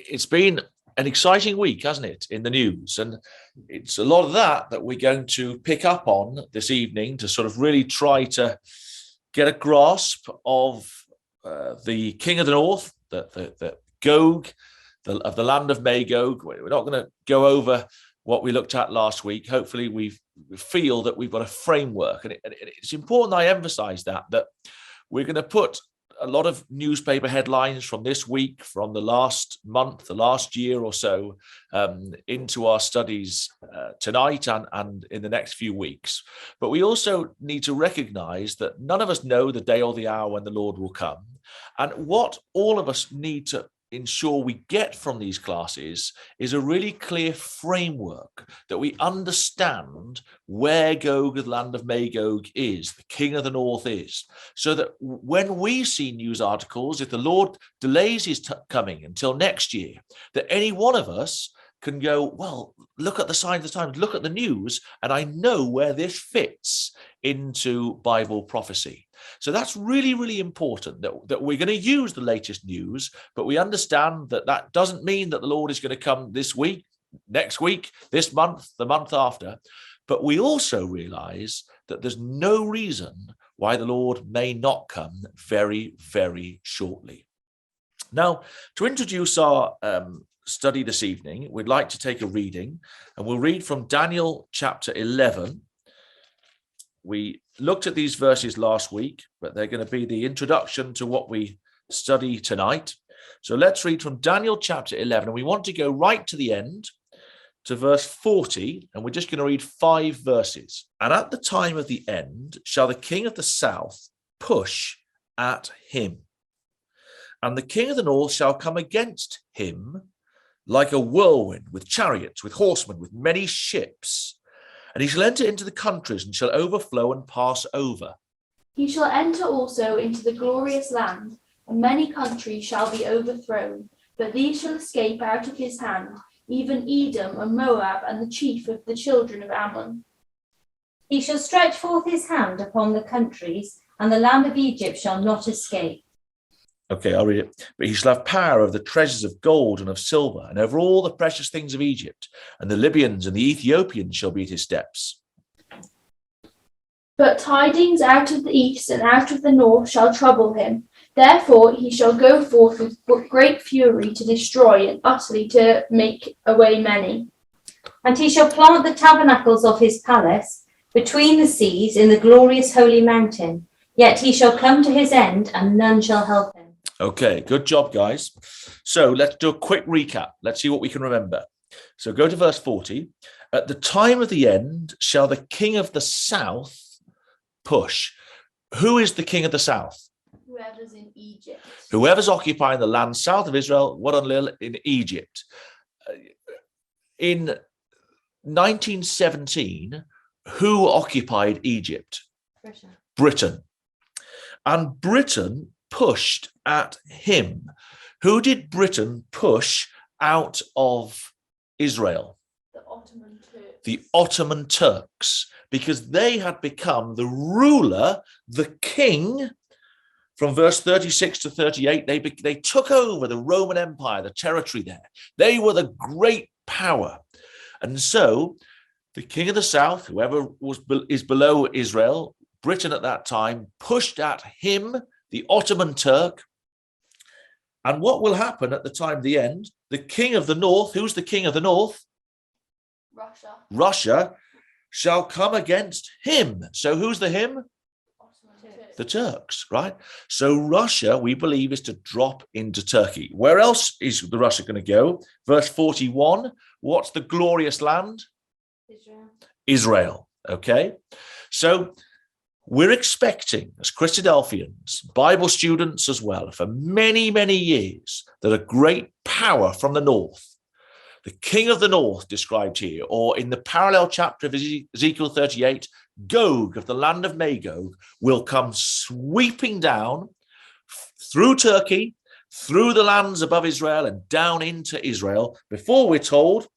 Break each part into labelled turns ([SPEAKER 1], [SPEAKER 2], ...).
[SPEAKER 1] it's been an exciting week, hasn't it, in the news? And it's a lot of that we're going to pick up on this evening to sort of really try to get a grasp of the King of the North, the Gog, of the land of Magog. We're not going to go over what we looked at last week. Hopefully we feel that we've got a framework. And it's important I emphasize that we're going to put a lot of newspaper headlines from this week, from the last month, the last year or so, into our studies tonight and in the next few weeks. But we also need to recognize that none of us know the day or the hour when the Lord will come. And what all of us need to ensure we get from these classes is a really clear framework, that we understand where Gog, the land of Magog, is, the King of the North is, so that when we see news articles, if the Lord delays his coming until next year, that any one of us can go, well, look at the signs of the times, look at the news, and I know where this fits into Bible prophecy. So that's really, really important, that we're going to use the latest news, but we understand that doesn't mean that the Lord is going to come this week, next week, this month, the month after. But we also realize that there's no reason why the Lord may not come very, very shortly. Now, to introduce our study this evening, we'd like to take a reading, and we'll read from Daniel chapter 11. We looked at these verses last week, but they're going to be the introduction to what we study tonight. So let's read from Daniel chapter 11, and we want to go right to the end, to verse 40, and we're just going to read 5 verses. And at the time of the end shall the king of the south push at him, and the king of the north shall come against him like a whirlwind, with chariots, with horsemen, with many ships. And he shall enter into the countries and shall overflow and pass over.
[SPEAKER 2] He shall enter also into the glorious land, and many countries shall be overthrown, but these shall escape out of his hand, even Edom and Moab and the chief of the children of Ammon.
[SPEAKER 3] He shall stretch forth his hand upon the countries, and the land of Egypt shall not escape.
[SPEAKER 1] Okay, I'll read it. But he shall have power of the treasures of gold and of silver, and over all the precious things of Egypt, and the Libyans and the Ethiopians shall be at his steps.
[SPEAKER 2] But tidings out of the east and out of the north shall trouble him. Therefore he shall go forth with great fury to destroy, and utterly to make away many.
[SPEAKER 3] And he shall plant the tabernacles of his palace between the seas in the glorious holy mountain. Yet he shall come to his end, and none shall help him.
[SPEAKER 1] Okay, good job, guys. So let's do a quick recap. Let's see what we can remember. So go to verse 40. At the time of the end shall the king of the south push. Who is the king of the south?
[SPEAKER 2] Whoever's in Egypt.
[SPEAKER 1] Whoever's occupying the land south of Israel, in Egypt. In 1917, who occupied Egypt? Britain. And Britain pushed at him. Who did Britain push out of Israel?
[SPEAKER 2] The Ottoman Turks.
[SPEAKER 1] The Ottoman Turks, because they had become the ruler, the king. From verse 36 to 38, they took over the Roman Empire, the territory there. They were the great power. And so the king of the south, whoever is below Israel, Britain at that time, pushed at him, the Ottoman Turk. And what will happen at the time of the end? The king of the north, who's the king of the north?
[SPEAKER 2] Russia.
[SPEAKER 1] Russia shall come against him. So who's the him? The Turks, right? So Russia, we believe, is to drop into Turkey. Where else is the Russia going to go? Verse 41, what's the glorious land? Israel, okay? So we're expecting, as Christadelphians, Bible students as well, for many, many years, that a great power from the north, the king of the north described here, or in the parallel chapter of Ezekiel 38, Gog of the land of Magog will come sweeping down through Turkey, through the lands above Israel and down into Israel, before we're told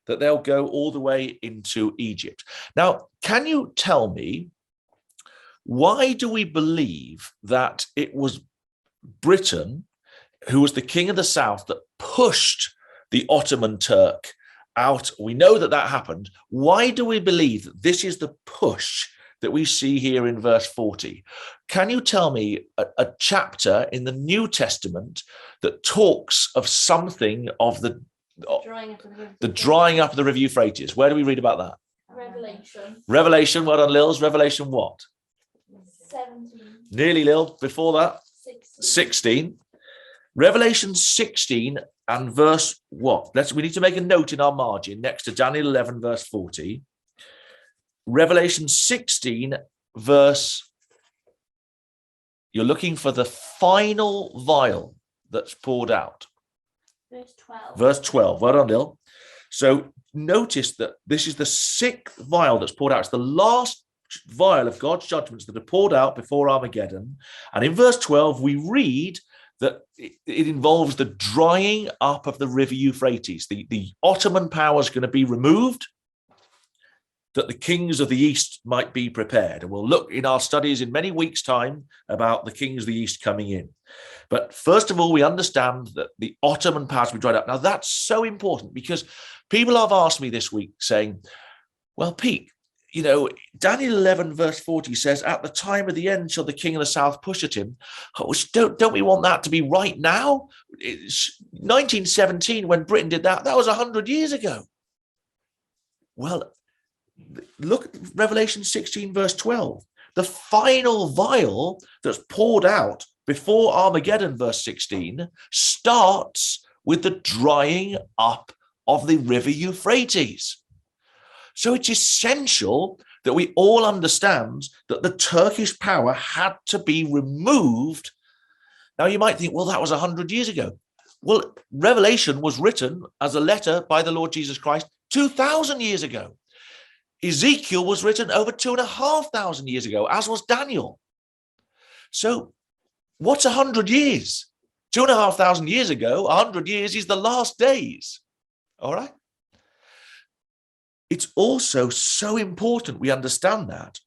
[SPEAKER 1] that they'll go all the way into Egypt. Now, can you tell me, why do we believe that it was Britain, who was the king of the south, that pushed the Ottoman Turk out. We know that that happened. Why do we believe that this is the push that we see here in verse 40? Can you tell me a chapter in the New Testament that talks of something of the drying up of the river Euphrates? Where do we read about that?
[SPEAKER 2] Revelation.
[SPEAKER 1] Revelation, well done, Lils. Revelation what?
[SPEAKER 2] 17.
[SPEAKER 1] Nearly, Lil. Before that?
[SPEAKER 2] 16.
[SPEAKER 1] 16. Revelation 16 and verse what? We need to make a note in our margin next to Daniel 11, verse 40. Revelation 16, verse, you're looking for the final vial that's poured out.
[SPEAKER 2] Verse 12.
[SPEAKER 1] Verse 12. Well done, Lil. So notice that this is the 6th vial that's poured out. It's the last vial of God's judgments that are poured out before Armageddon. And in verse 12, we read that it involves the drying up of the river Euphrates. The Ottoman power is going to be removed, that the kings of the East might be prepared. And we'll look in our studies in many weeks' time about the kings of the East coming in. But first of all, we understand that the Ottoman power will be dried up. Now, that's so important because people have asked me this week saying, well, Pete, you know, Daniel 11, verse 40 says, at the time of the end shall the king of the south push at him. Oh, don't we want that to be right now? It's 1917, when Britain did that, that was 100 years ago. Well, look at Revelation 16, verse 12. The final vial that's poured out before Armageddon, verse 16, starts with the drying up of the river Euphrates. So it's essential that we all understand that the Turkish power had to be removed. Now, you might think, well, that was 100 years ago. Well, Revelation was written as a letter by the Lord Jesus Christ 2,000 years ago. Ezekiel was written over 2,500 years ago, as was Daniel. So what's 100 years? 2,500 years ago, 100 years is the last days. All right? It's also so important we understand that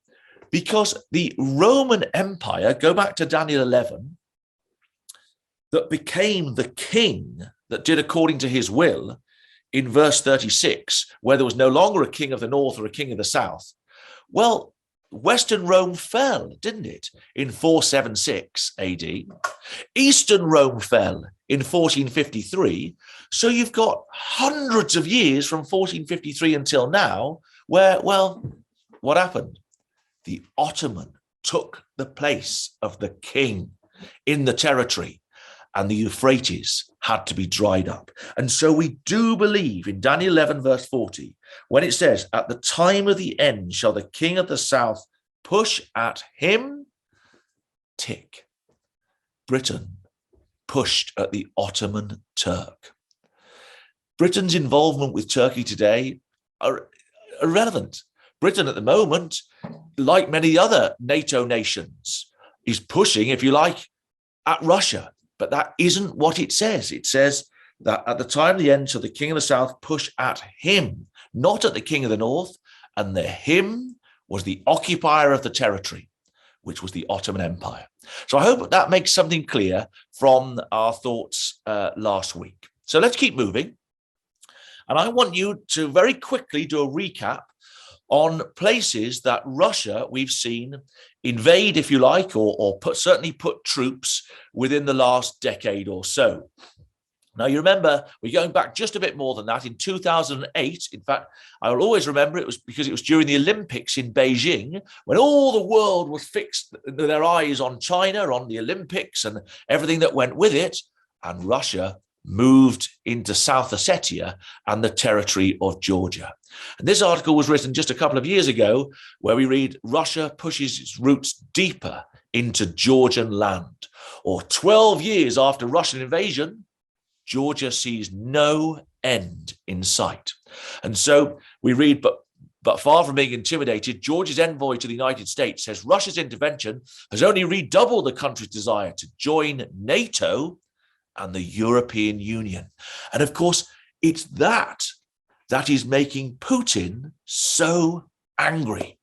[SPEAKER 1] because the Roman Empire, go back to Daniel 11, that became the king that did according to his will in verse 36, where there was no longer a king of the north or a king of the south. Well, Western Rome fell, didn't it, in 476 AD. Eastern Rome fell in 1453. So you've got hundreds of years from 1453 until now where, well, what happened? The Ottoman took the place of the king in the territory, and the Euphrates had to be dried up. And so we do believe in Daniel 11, verse 40, when it says, at the time of the end shall the king of the south push at him, tick. Britain pushed at the Ottoman Turk. Britain's involvement with Turkey today are irrelevant. Britain at the moment, like many other NATO nations, is pushing, if you like, at Russia. But that isn't what it says. It says that at the time of the end shall the king of the south push at him, not at the king of the north. And the him was the occupier of the territory, which was the Ottoman Empire. So I hope that makes something clear from our thoughts last week. So let's keep moving. And I want you to very quickly do a recap on places that Russia, we've seen, invade, if you like, or certainly put troops within the last decade or so. Now, you remember, we're going back just a bit more than that. In 2008, in fact, I will always remember it was because it was during the Olympics in Beijing, when all the world was fixed their eyes on China, on the Olympics and everything that went with it, and Russia moved into South Ossetia and the territory of Georgia. And this article was written just a couple of years ago, where we read, Russia pushes its roots deeper into Georgian land. Or 12 years after Russian invasion, Georgia sees no end in sight. And so we read, but far from being intimidated, Georgia's envoy to the United States says Russia's intervention has only redoubled the country's desire to join NATO and the European Union. And of course, it's that is making Putin so angry.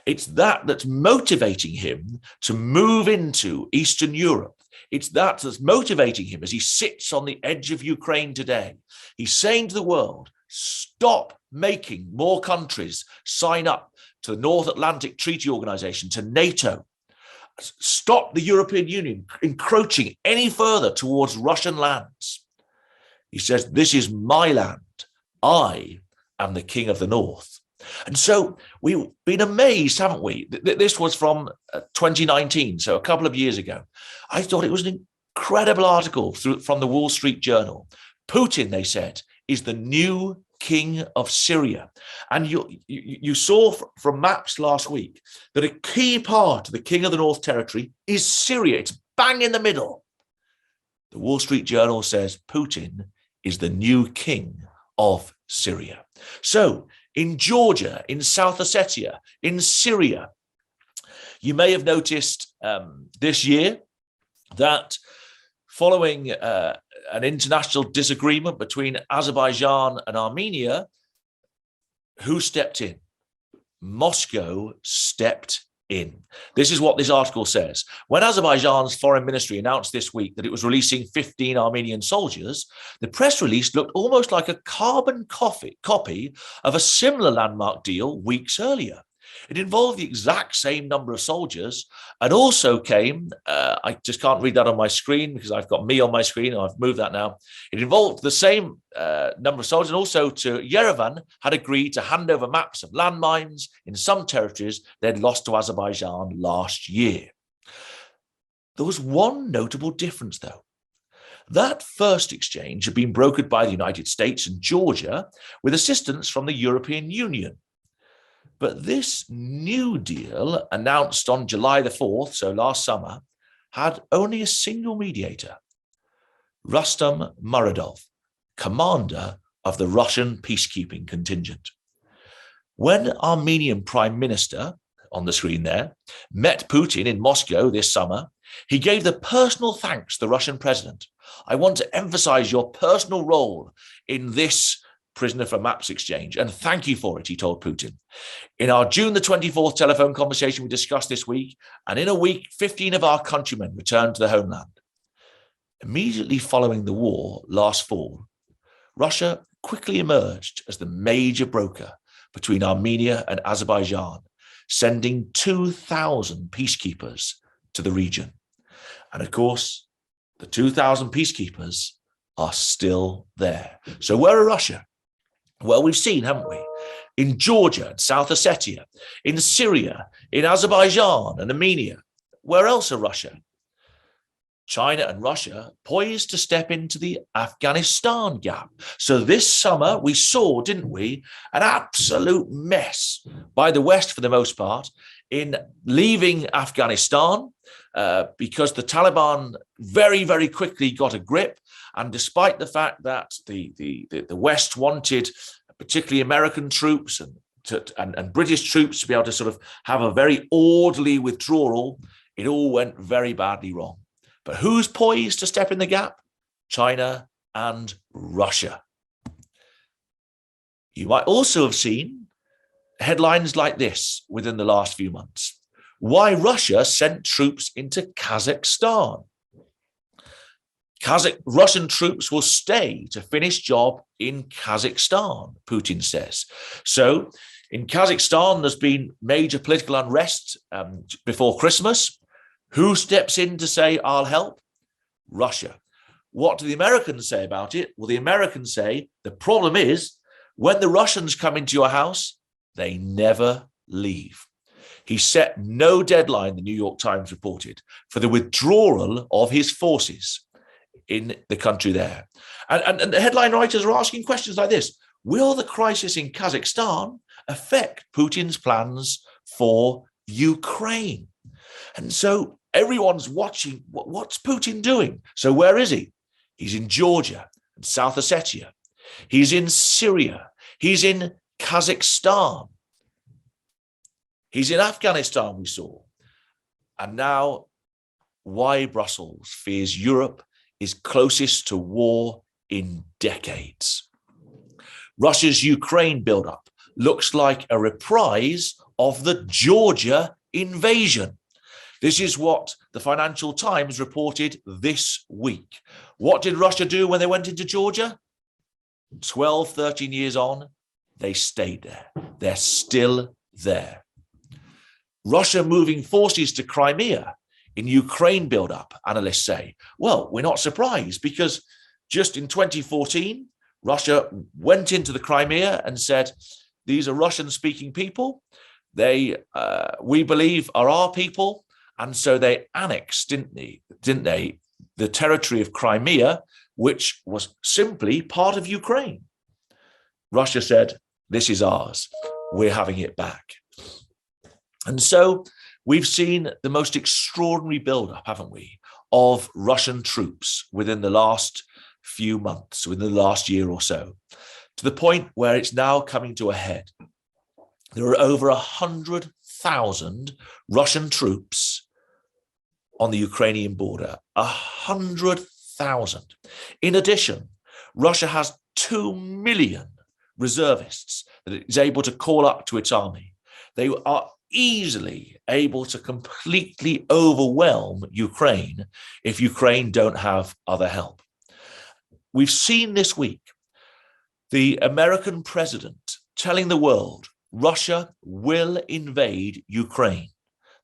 [SPEAKER 1] It's that that's motivating him to move into Eastern Europe, It's that's motivating him as he sits on the edge of Ukraine today. He's saying to the world, stop making more countries sign up to the North Atlantic Treaty Organization, to NATO. Stop the European Union encroaching any further towards Russian lands. He says, this is my land. I am the king of the North. And so we've been amazed, haven't we? This was from 2019, so a couple of years ago. I thought it was an incredible article from the Wall Street Journal. Putin, they said, is the new king of Syria. And you saw from maps last week that a key part of the king of the North territory is Syria. It's bang in the middle. The Wall Street Journal says Putin is the new king of Syria. So in Georgia, in South Ossetia, in Syria, you may have noticed this year that following an international disagreement between Azerbaijan and Armenia, who stepped in? Moscow stepped in. This is what this article says. When Azerbaijan's foreign ministry announced this week that it was releasing 15 Armenian soldiers, the press release looked almost like a carbon copy of a similar landmark deal weeks earlier. It involved the exact same number of soldiers and also came, I just can't read that on my screen because I've got me on my screen, and I've moved that now. It involved the same number of soldiers, and also to Yerevan had agreed to hand over maps of landmines in some territories they'd lost to Azerbaijan last year. There was one notable difference, though. That first exchange had been brokered by the United States and Georgia with assistance from the European Union. But this new deal, announced on July the 4th, so last summer, had only a single mediator, Rustam Muradov, commander of the Russian peacekeeping contingent. When Armenian Prime Minister, on the screen there, met Putin in Moscow this summer, he gave the personal thanks to the Russian president. I want to emphasize your personal role in this prisoner for maps exchange, and thank you for it, he told Putin. In our June the 24th telephone conversation we discussed this week, and in a week, 15 of our countrymen returned to the homeland. Immediately following the war last fall, Russia quickly emerged as the major broker between Armenia and Azerbaijan, sending 2,000 peacekeepers to the region. And of course, the 2,000 peacekeepers are still there. So where are Russia? Well, we've seen, haven't we? In Georgia and South Ossetia, in Syria, in Azerbaijan and Armenia. Where else are Russia? China and Russia poised to step into the Afghanistan gap. So this summer we saw, didn't we, an absolute mess by the West for the most part in leaving Afghanistan because the Taliban very, very quickly got a grip. And despite the fact that the West wanted, particularly American troops and British troops, to be able to sort of have a very orderly withdrawal, it all went very badly wrong. But who's poised to step in the gap? China and Russia. You might also have seen headlines like this within the last few months. Why Russia sent troops into Kazakhstan. Russian troops will stay to finish job in Kazakhstan, Putin says. So in Kazakhstan, there's been major political unrest before Christmas. Who steps in to say, I'll help? Russia. What do the Americans say about it? Well, the Americans say the problem is when the Russians come into your house, they never leave. He set no deadline, the New York Times reported, for the withdrawal of his forces in the country there. And the headline writers are asking questions like this. Will the crisis in Kazakhstan affect Putin's plans for Ukraine? And so everyone's watching, what's Putin doing? So where is he? He's in Georgia and South Ossetia. He's in Syria. He's in Kazakhstan. He's in Afghanistan, we saw. And now, why Brussels fears Europe is closest to war in decades. Russia's Ukraine buildup looks like a reprise of the Georgia invasion. This is what the Financial Times reported this week. What did Russia do when they went into Georgia? 12, 13 years on, they stayed there. They're still there. Russia moving forces to Crimea in Ukraine buildup, analysts say. Well, we're not surprised because just in 2014, Russia went into the Crimea and said, these are Russian-speaking people. They, we believe, are our people. And so they annexed, didn't they, the territory of Crimea, which was simply part of Ukraine. Russia said, this is ours. We're having it back. And so we've seen the most extraordinary buildup, haven't we, of Russian troops within the last few months, within the last year or so, to the point where it's now coming to a head. There are over 100,000 Russian troops on the Ukrainian border, 100,000. In addition, Russia has 2 million reservists that it is able to call up to its army. They are easily able to completely overwhelm Ukraine if Ukraine don't have other help. We've seen this week the American president telling the world Russia will invade Ukraine.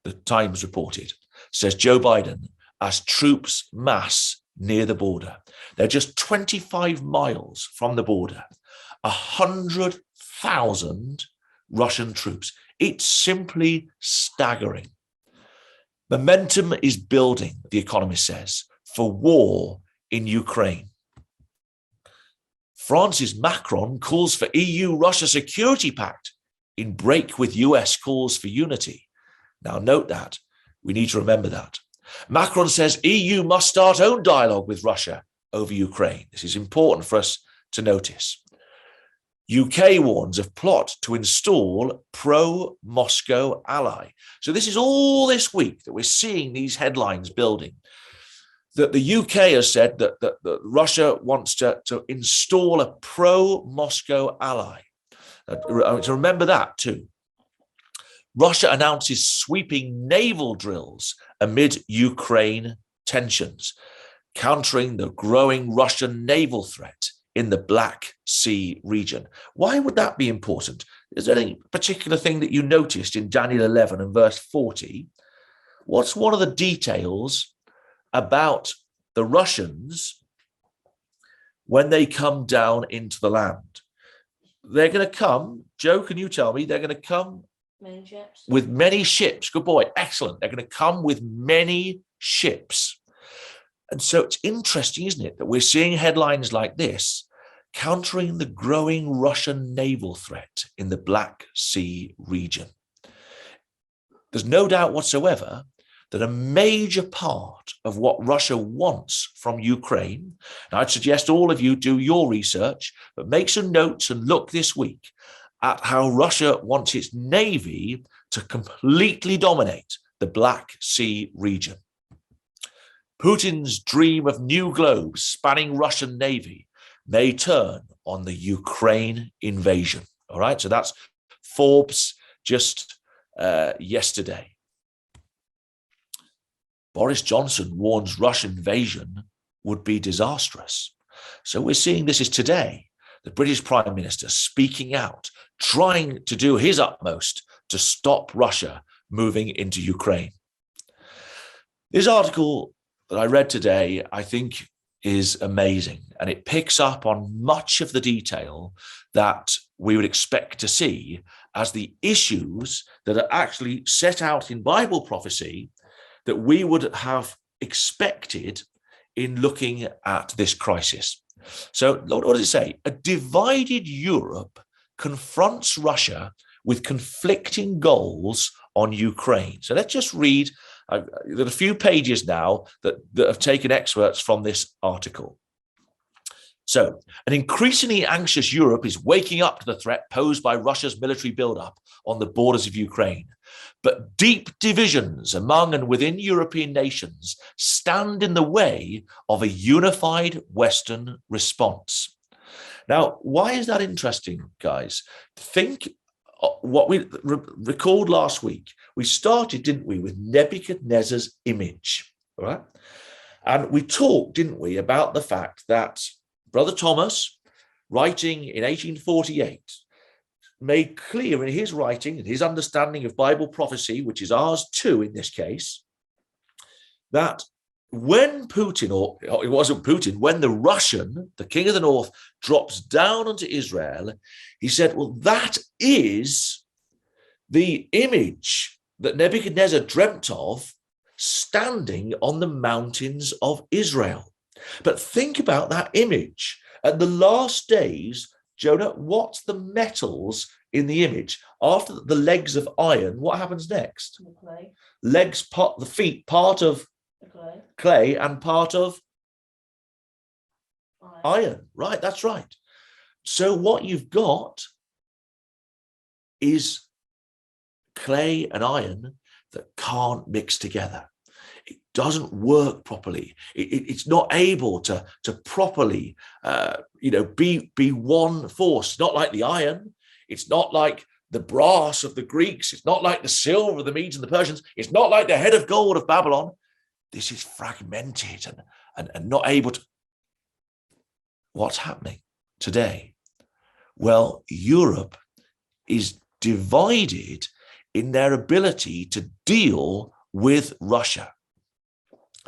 [SPEAKER 1] The Times reported, says Joe Biden, as troops mass near the border. They're just 25 miles from the border. 100,000 Russian troops. It's simply staggering. Momentum is building, The Economist says, for war in Ukraine. France's Macron calls for EU-Russia security pact in break with US calls for unity. Now note that. We need to remember that. Macron says EU must start own dialogue with Russia over Ukraine. This is important for us to notice. UK warns of plot to install pro-Moscow ally. So this is all this week that we're seeing these headlines building. That the UK has said that Russia wants to install a pro-Moscow ally. To remember that too. Russia announces sweeping naval drills amid Ukraine tensions, countering the growing Russian naval threat in the Black Sea region. Why would that be important? Is there any particular thing that you noticed in Daniel 11 and verse 40? What's one of the details about the Russians when they come down into the land? They're going to come, Joe, can you tell me, they're going to come
[SPEAKER 3] Many ships.
[SPEAKER 1] with many ships. Good boy, excellent. They're going to come with many ships. And so it's interesting, isn't it, that we're seeing headlines like this, countering the growing Russian naval threat in the Black Sea region. There's no doubt whatsoever that a major part of what Russia wants from Ukraine, and I'd suggest all of you do your research, but make some notes and look this week at how Russia wants its navy to completely dominate the Black Sea region. Putin's dream of new globes spanning Russian navy may turn on the Ukraine invasion. All right, so that's Forbes just yesterday. Boris Johnson warns Russian invasion would be disastrous. So we're seeing this is today, the British Prime Minister speaking out, trying to do his utmost to stop Russia moving into Ukraine. This article that I read today, I think, is amazing, and it picks up on much of the detail that we would expect to see as the issues that are actually set out in Bible prophecy that we would have expected in looking at this crisis. So what does it say? A divided Europe confronts Russia with conflicting goals on Ukraine. So let's just read. There are a few pages now that have taken excerpts from this article. So, an increasingly anxious Europe is waking up to the threat posed by Russia's military buildup on the borders of Ukraine. But deep divisions among and within European nations stand in the way of a unified Western response. Now, why is that interesting, guys? Think what we recalled last week, we started, didn't we, with Nebuchadnezzar's image, all right? And we talked, didn't we, about the fact that Brother Thomas, writing in 1848, made clear in his writing and his understanding of Bible prophecy, which is ours too in this case, that when Putin, or it wasn't Putin, when the Russian, the king of the north, drops down onto Israel, he said, well, that is the image that Nebuchadnezzar dreamt of standing on the mountains of Israel. But think about that image. At the last days, Jonah, what's the metals in the image? After the legs of iron, what happens next?
[SPEAKER 2] Clay.
[SPEAKER 1] Legs, the feet, part of clay and part of iron. Right, that's right. So what you've got is clay and iron that can't mix together. It doesn't work properly. It's not able to properly, be one force. It's not like the iron. It's not like the brass of the Greeks. It's not like the silver of the Medes and the Persians. It's not like the head of gold of Babylon. This is fragmented and not able to. What's happening today? Well, Europe is divided in their ability to deal with Russia.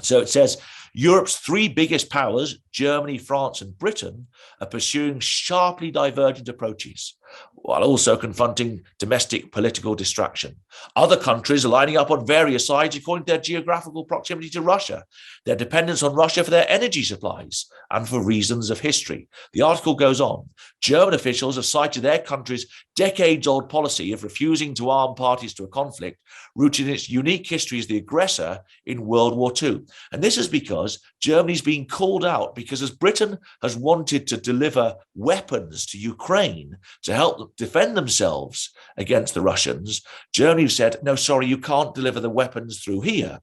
[SPEAKER 1] So it says Europe's three biggest powers, Germany, France, and Britain, are pursuing sharply divergent approaches, while also confronting domestic political distraction. Other countries are lining up on various sides according to their geographical proximity to Russia, their dependence on Russia for their energy supplies, and for reasons of history. The article goes on. German officials have cited their country's decades-old policy of refusing to arm parties to a conflict, rooted in its unique history as the aggressor in World War II. And this is because Germany's been called out because as Britain has wanted to deliver weapons to Ukraine to help them defend themselves against the Russians, Germany said, no, sorry, you can't deliver the weapons through here.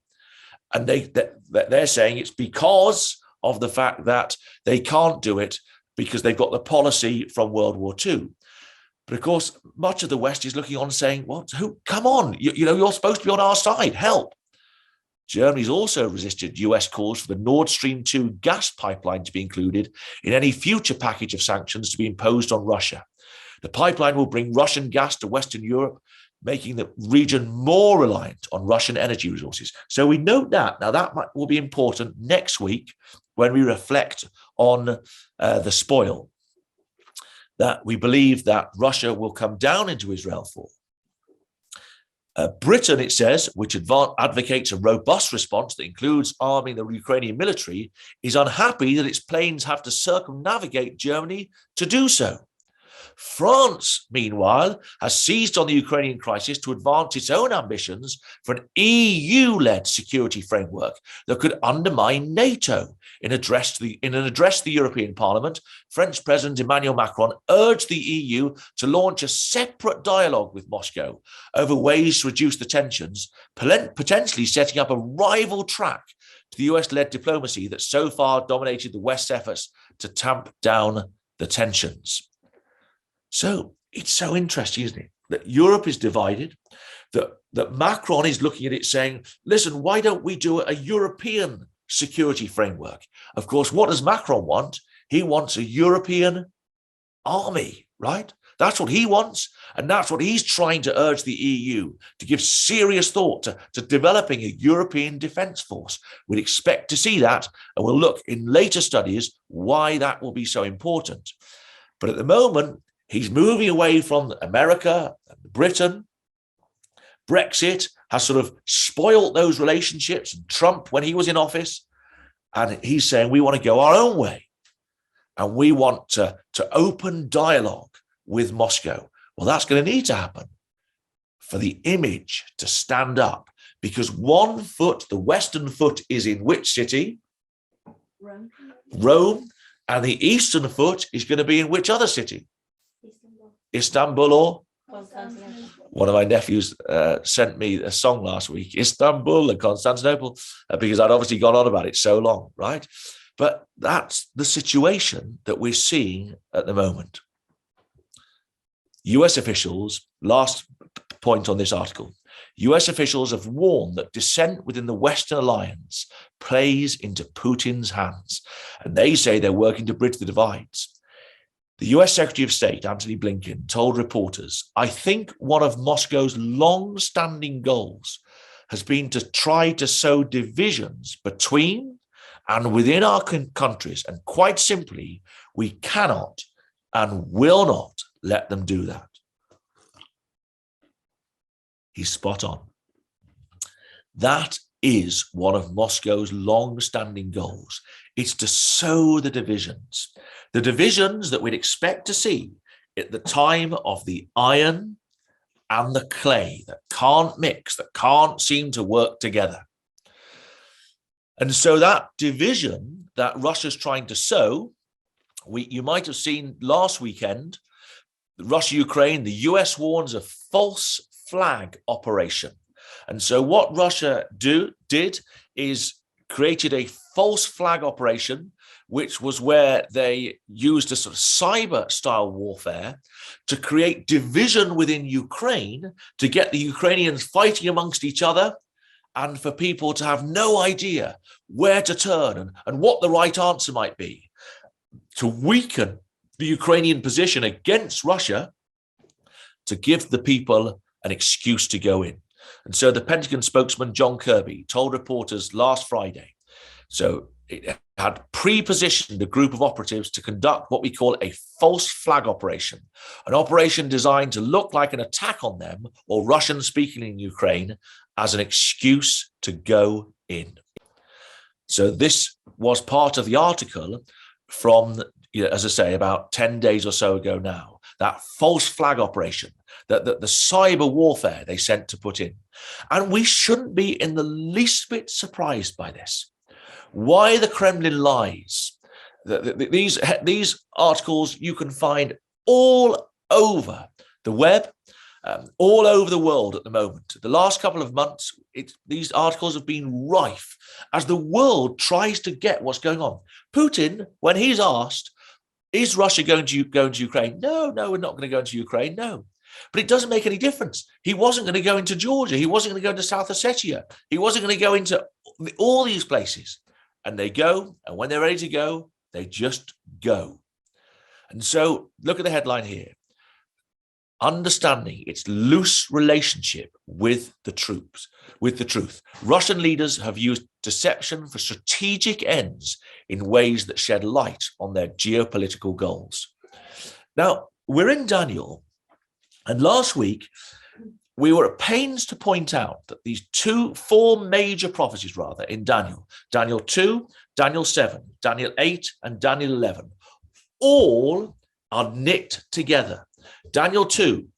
[SPEAKER 1] And they're saying it's because of the fact that they can't do it because they've got the policy from World War II. But of course, much of the West is looking on saying, well, come on, you're supposed to be on our side, help. Germany's also resisted US calls for the Nord Stream 2 gas pipeline to be included in any future package of sanctions to be imposed on Russia. The pipeline will bring Russian gas to Western Europe, making the region more reliant on Russian energy resources. So we note that. Now that will be important next week when we reflect on the spoil that we believe that Russia will come down into Israel for. Britain, it says, which advocates a robust response that includes arming the Ukrainian military, is unhappy that its planes have to circumnavigate Germany to do so. France, meanwhile, has seized on the Ukrainian crisis to advance its own ambitions for an EU-led security framework that could undermine NATO. In an address to the European Parliament, French President Emmanuel Macron urged the EU to launch a separate dialogue with Moscow over ways to reduce the tensions, potentially setting up a rival track to the US-led diplomacy that so far dominated the West's efforts to tamp down the tensions. So it's so interesting, isn't it, that Europe is divided, that Macron is looking at it saying, listen, why don't we do a European security framework? Of course, what does Macron want? He wants a European army, right? That's what he wants. And that's what he's trying to urge the EU to give serious thought to developing a European defense force. We'd expect to see that. And we'll look in later studies why that will be so important. But at the moment, he's moving away from America and Britain. Brexit has sort of spoiled those relationships. And Trump, when he was in office, and he's saying we want to go our own way. And we want to open dialogue with Moscow. Well, that's going to need to happen for the image to stand up. Because one foot, the Western foot, is in which city? Rome. And the Eastern foot is going to be in which other city? Istanbul or? One of my nephews sent me a song last week, Istanbul and Constantinople, because I'd obviously gone on about it so long, right? But that's the situation that we're seeing at the moment. US officials, last point on this article, US officials have warned that dissent within the Western alliance plays into Putin's hands, and they say they're working to bridge the divides. The US Secretary of State, Antony Blinken, told reporters, "I think one of Moscow's long-standing goals has been to try to sow divisions between and within our countries, and quite simply, we cannot and will not let them do that." He's spot on. That is one of Moscow's long-standing goals. It's to sow the divisions that we'd expect to see at the time of the iron and the clay that can't mix, that can't seem to work together. And so that division that Russia's trying to sow, you might have seen last weekend, Russia-Ukraine, the US warns of false flag operation. And so what Russia did is created a false flag operation, which was where they used a sort of cyber style warfare to create division within Ukraine, to get the Ukrainians fighting amongst each other, and for people to have no idea where to turn and what the right answer might be, to weaken the Ukrainian position against Russia, to give the people an excuse to go in. And so the Pentagon spokesman John Kirby told reporters last Friday, so it had pre-positioned a group of operatives to conduct what we call a false flag operation, an operation designed to look like an attack on them or Russian speaking in Ukraine as an excuse to go in. So this was part of the article from, as I say, about 10 days or so ago now, that false flag operation, that the cyber warfare they sent to put in. And we shouldn't be in the least bit surprised by this. Why the Kremlin lies? These articles you can find all over the web, all over the world at the moment. The last couple of months, these articles have been rife as the world tries to get what's going on. Putin, when he's asked, is Russia going to go into Ukraine? No, we're not going to go into Ukraine, no. But it doesn't make any difference. He wasn't going to go into Georgia. He wasn't going to go into South Ossetia. He wasn't going to go into all these places. And they go, and when they're ready to go, they just go. And so look at the headline here. Understanding its loose relationship with the truth. Russian leaders have used deception for strategic ends in ways that shed light on their geopolitical goals. Now, we're in Daniel, and last week we were at pains to point out that these four major prophecies in Daniel, Daniel 2, Daniel 7, Daniel 8, and Daniel 11, all are knit together. Daniel 2,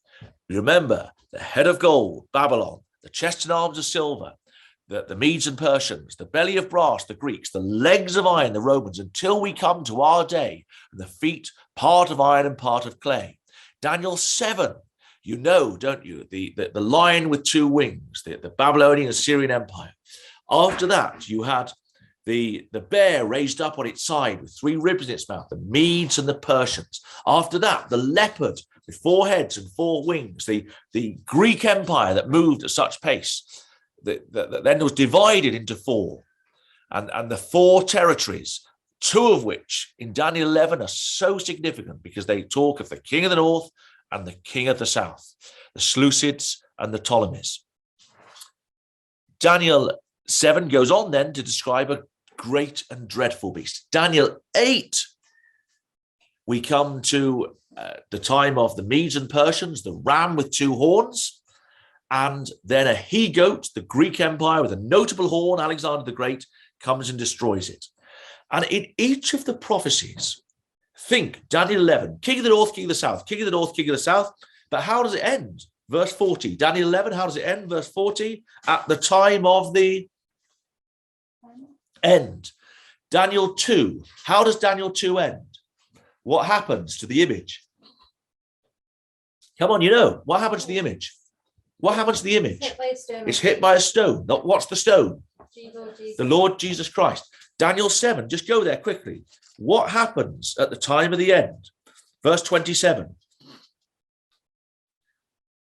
[SPEAKER 1] remember, the head of gold, Babylon, the chest and arms of silver, the Medes and Persians, the belly of brass, the Greeks, the legs of iron, the Romans, until we come to our day, and the feet, part of iron and part of clay. Daniel 7, you know, don't you, the lion with two wings, the Babylonian Assyrian Empire. After that, you had the bear raised up on its side with three ribs in its mouth, the Medes and the Persians. After that, the leopard with four heads and four wings, the Greek Empire that moved at such pace that then was divided into four. And the four territories, two of which in Daniel 11 are so significant because they talk of the king of the north and the king of the south, the Seleucids and the Ptolemies. Daniel 7 goes on then to describe a great and dreadful beast. Daniel 8, we come to the time of the Medes and Persians, the ram with two horns, and then a he-goat, the Greek Empire with a notable horn, Alexander the Great, comes and destroys it. And in each of the prophecies, think Daniel 11, king of the north, king of the south, king of the north, king of the south. But how does it end? Verse 40. Daniel 11, how does it end? Verse 40, at the time of the end. Daniel 2, how does Daniel 2 end? What happens to the image? Come on, you know, what happens to the image? What happens to the image? It's hit by a stone. What's the stone? The Lord Jesus Christ. Daniel 7, just go there quickly. What happens at the time of the end? Verse 27.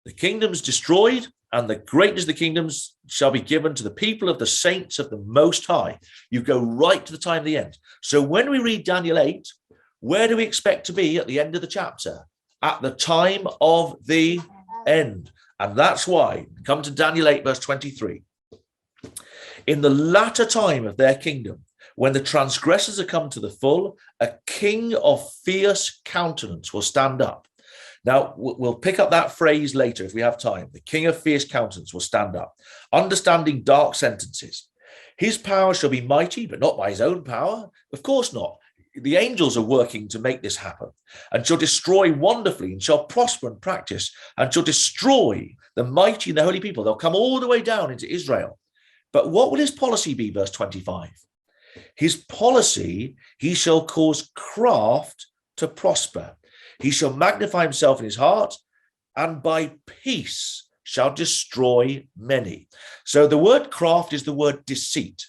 [SPEAKER 1] The kingdoms destroyed, and the greatness of the kingdoms shall be given to the people of the saints of the Most High. You go right to the time of the end. So when we read Daniel 8, where do we expect to be at the end of the chapter? At the time of the end. And that's why, come to Daniel 8, verse 23. In the latter time of their kingdom, when the transgressors are come to the full, a king of fierce countenance will stand up. Now, we'll pick up that phrase later if we have time. The king of fierce countenance will stand up, understanding dark sentences. His power shall be mighty, but not by his own power. Of course not. The angels are working to make this happen, and shall destroy wonderfully, and shall prosper and practice, and shall destroy the mighty and the holy people. They'll come all the way down into Israel. But what will his policy be, verse 25? His policy, he shall cause craft to prosper. He shall magnify himself in his heart, and by peace shall destroy many. So the word craft is the word deceit.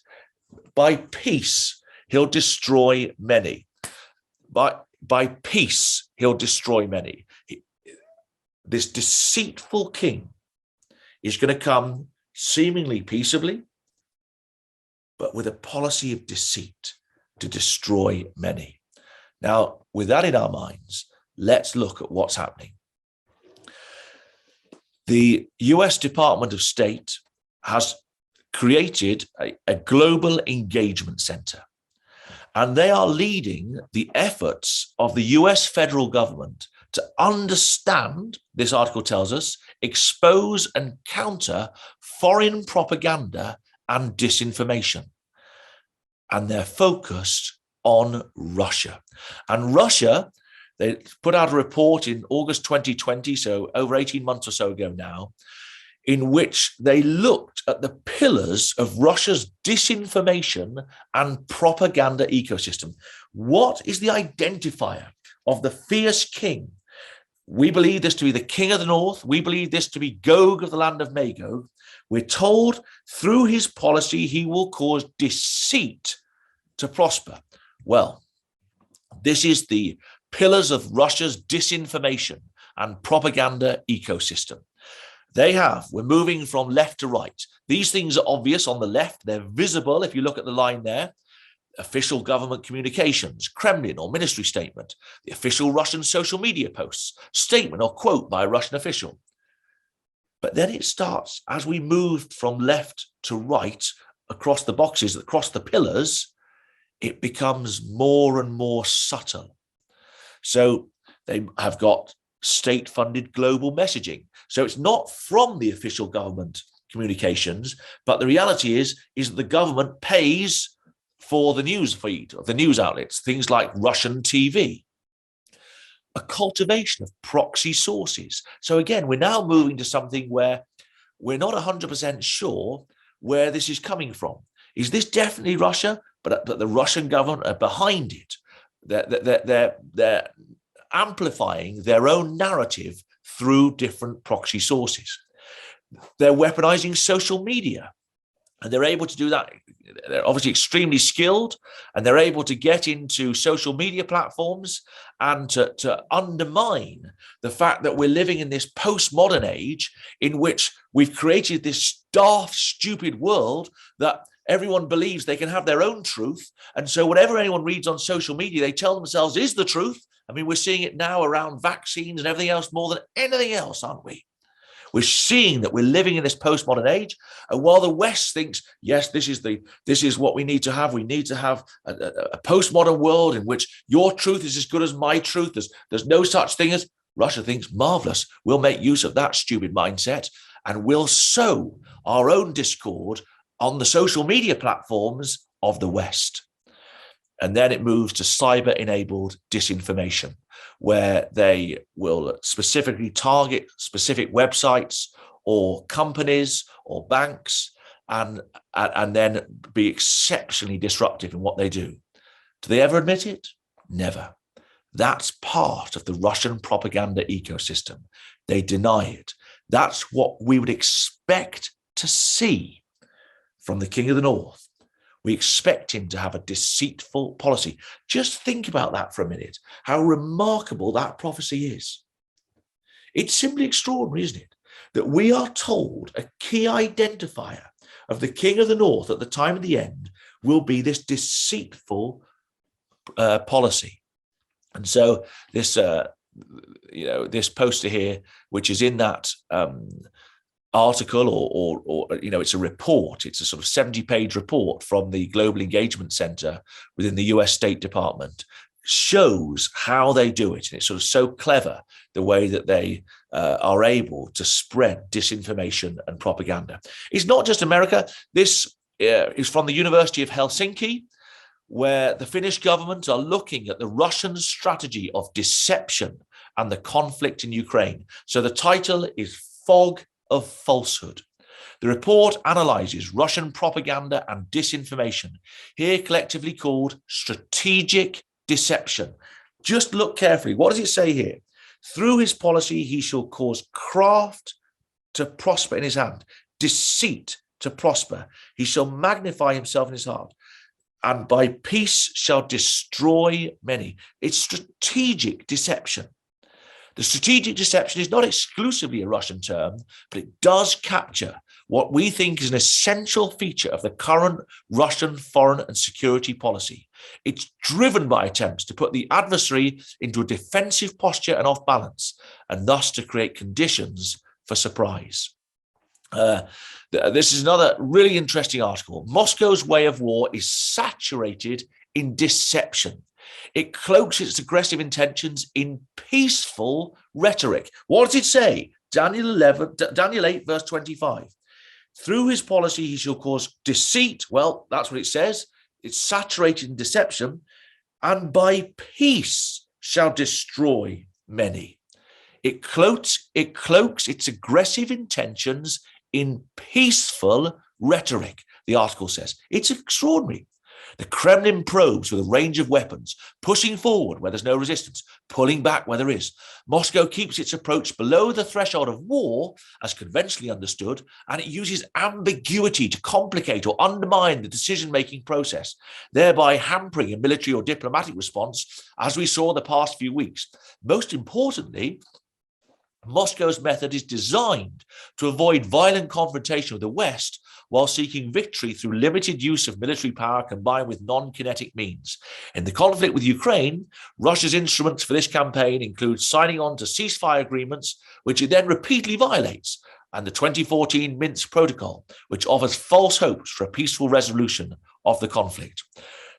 [SPEAKER 1] By peace, he'll destroy many. By peace, he'll destroy many. This deceitful king is going to come seemingly peaceably, but with a policy of deceit to destroy many. Now, with that in our minds, let's look at what's happening. The US Department of State has created a global engagement center, and they are leading the efforts of the US federal government to understand, this article tells us, expose and counter foreign propaganda and disinformation. And they're focused on Russia. And Russia, they put out a report in August 2020, so over 18 months or so ago now, in which they looked at the pillars of Russia's disinformation and propaganda ecosystem. What is the identifier of the fierce king? We believe this to be the king of the north. We believe this to be Gog of the land of Magog. We're told through his policy, he will cause deceit to prosper. Well, this is the pillars of Russia's disinformation and propaganda ecosystem. We're moving from left to right. These things are obvious on the left. They're visible if you look at the line there. Official government communications, Kremlin or ministry statement, the official Russian social media posts, statement or quote by a Russian official. But then it starts, as we move from left to right, across the boxes, across the pillars, it becomes more and more subtle. So they have got state-funded global messaging. So it's not from the official government communications, but the reality is that the government pays for the news feed of the news outlets, things like Russian TV. A cultivation of proxy sources. So again, we're now moving to something where we're not 100% sure where this is coming from. Is this definitely Russia? But the Russian government are behind it. They're amplifying their own narrative through different proxy sources. They're weaponizing social media, and they're able to do that. They're obviously extremely skilled, and they're able to get into social media platforms and to undermine the fact that we're living in this postmodern age in which we've created this daft, stupid world that everyone believes they can have their own truth. And so whatever anyone reads on social media, they tell themselves is the truth. I mean, we're seeing it now around vaccines and everything else more than anything else, aren't we? We're seeing that we're living in this postmodern age. And while the West thinks, yes, this is what we need to have. We need to have a postmodern world in which your truth is as good as my truth. There's no such thing as Russia thinks, marvelous. We'll make use of that stupid mindset and we'll sow our own discord on the social media platforms of the West. And then it moves to cyber-enabled disinformation, where they will specifically target specific websites or companies or banks and then be exceptionally disruptive in what they do. Do they ever admit it? Never. That's part of the Russian propaganda ecosystem. They deny it. That's what we would expect to see from the King of the North. We expect him to have a deceitful policy. Just think about that for a minute, how remarkable that prophecy is. It's simply extraordinary, isn't it? that we are told a key identifier of the king of the north at the time of the end will be this deceitful policy. And so this, this poster here, which is in that article, or it's a report. It's a sort of 70-page report from the Global Engagement Center within the US State Department, shows how they do it. And it's sort of so clever, the way that they are able to spread disinformation and propaganda. It's not just America. This is from the University of Helsinki, where the Finnish government are looking at the Russian strategy of deception and the conflict in Ukraine. So the title is Fog of Falsehood. The report analyzes Russian propaganda and disinformation, here collectively called strategic deception. Just look carefully. What does it say here? Through his policy, he shall cause craft to prosper in his hand, deceit to prosper. He shall magnify himself in his heart, and by peace shall destroy many. It's strategic deception. The strategic deception is not exclusively a Russian term, but it does capture what we think is an essential feature of the current Russian foreign and security policy. It's driven by attempts to put the adversary into a defensive posture and off balance, and thus to create conditions for surprise. This is another really interesting article. Moscow's way of war is saturated in deception. It cloaks its aggressive intentions in peaceful rhetoric. What does it say? Daniel 8, verse 25. Through his policy, he shall cause deceit. Well, that's what it says. It's saturated in deception. And by peace shall destroy many. It cloaks its aggressive intentions in peaceful rhetoric, the article says. It's extraordinary. The Kremlin probes with a range of weapons, pushing forward where there's no resistance, pulling back where there is. Moscow keeps its approach below the threshold of war, as conventionally understood, and it uses ambiguity to complicate or undermine the decision-making process, thereby hampering a military or diplomatic response, as we saw the past few weeks. Most importantly, Moscow's method is designed to avoid violent confrontation with the West while seeking victory through limited use of military power combined with non-kinetic means. In the conflict with Ukraine, Russia's instruments for this campaign include signing on to ceasefire agreements, which it then repeatedly violates, and the 2014 Minsk Protocol, which offers false hopes for a peaceful resolution of the conflict.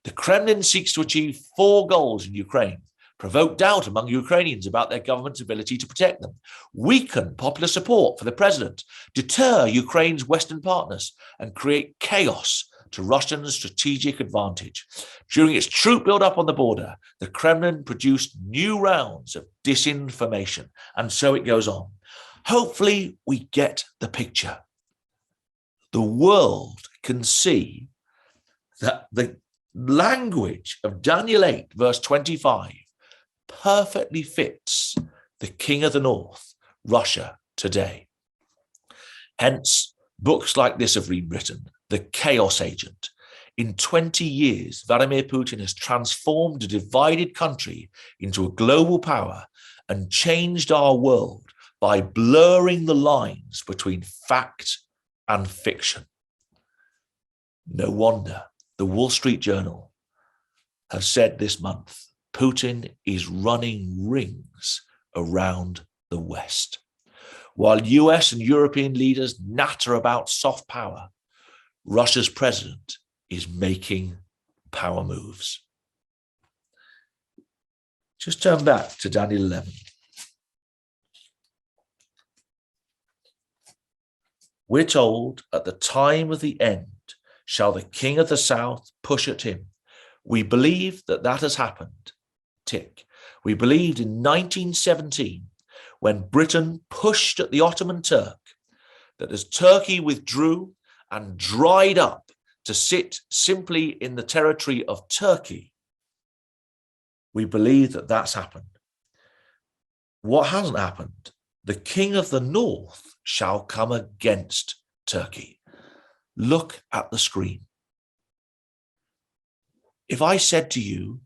[SPEAKER 1] The Kremlin seeks to achieve 4 goals in Ukraine: provoke doubt among Ukrainians about their government's ability to protect them, weaken popular support for the president, deter Ukraine's Western partners, and create chaos to Russia's strategic advantage. During its troop buildup on the border, the Kremlin produced new rounds of disinformation, and so it goes on. Hopefully, we get the picture. The world can see that the language of Daniel 8, verse 25, perfectly fits the king of the north, Russia, today. Hence, books like this have been written, The Chaos Agent. In 20 years, Vladimir Putin has transformed a divided country into a global power and changed our world by blurring the lines between fact and fiction. No wonder the Wall Street Journal have said this month, Putin is running rings around the West. While US and European leaders natter about soft power, Russia's president is making power moves. Just turn back to Daniel 11. We're told, at the time of the end, shall the king of the south push at him. We believe that has happened. Tick. We believed in 1917, when Britain pushed at the Ottoman Turk, that as Turkey withdrew and dried up to sit simply in the territory of Turkey, we believe that that's happened. What hasn't happened? The king of the north shall come against Turkey. Look at the screen. If I said to you,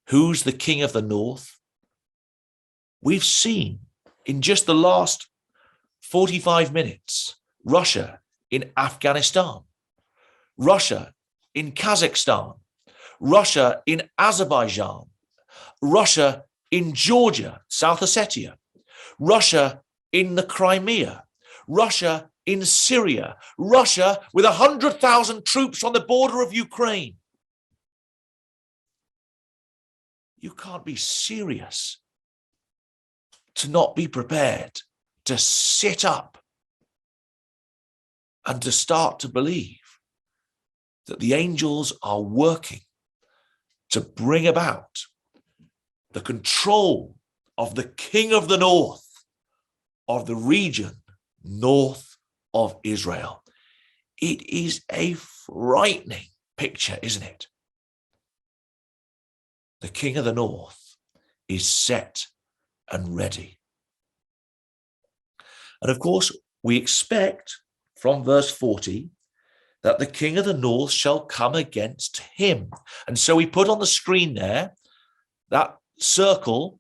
[SPEAKER 1] who's the king of the north? We've seen in just the last 45 minutes. Russia in Afghanistan, Russia in Kazakhstan, Russia in Azerbaijan, Russia in Georgia, South Ossetia, Russia in the Crimea, Russia in Syria, Russia with 100,000 troops on the border of Ukraine. You can't be serious to not be prepared to sit up and to start to believe that the angels are working to bring about the control of the king of the north, of the region north of Israel. It is a frightening picture, isn't it? The king of the north is set and ready. And of course, we expect from verse 40 that the king of the north shall come against him. And so we put on the screen there that circle,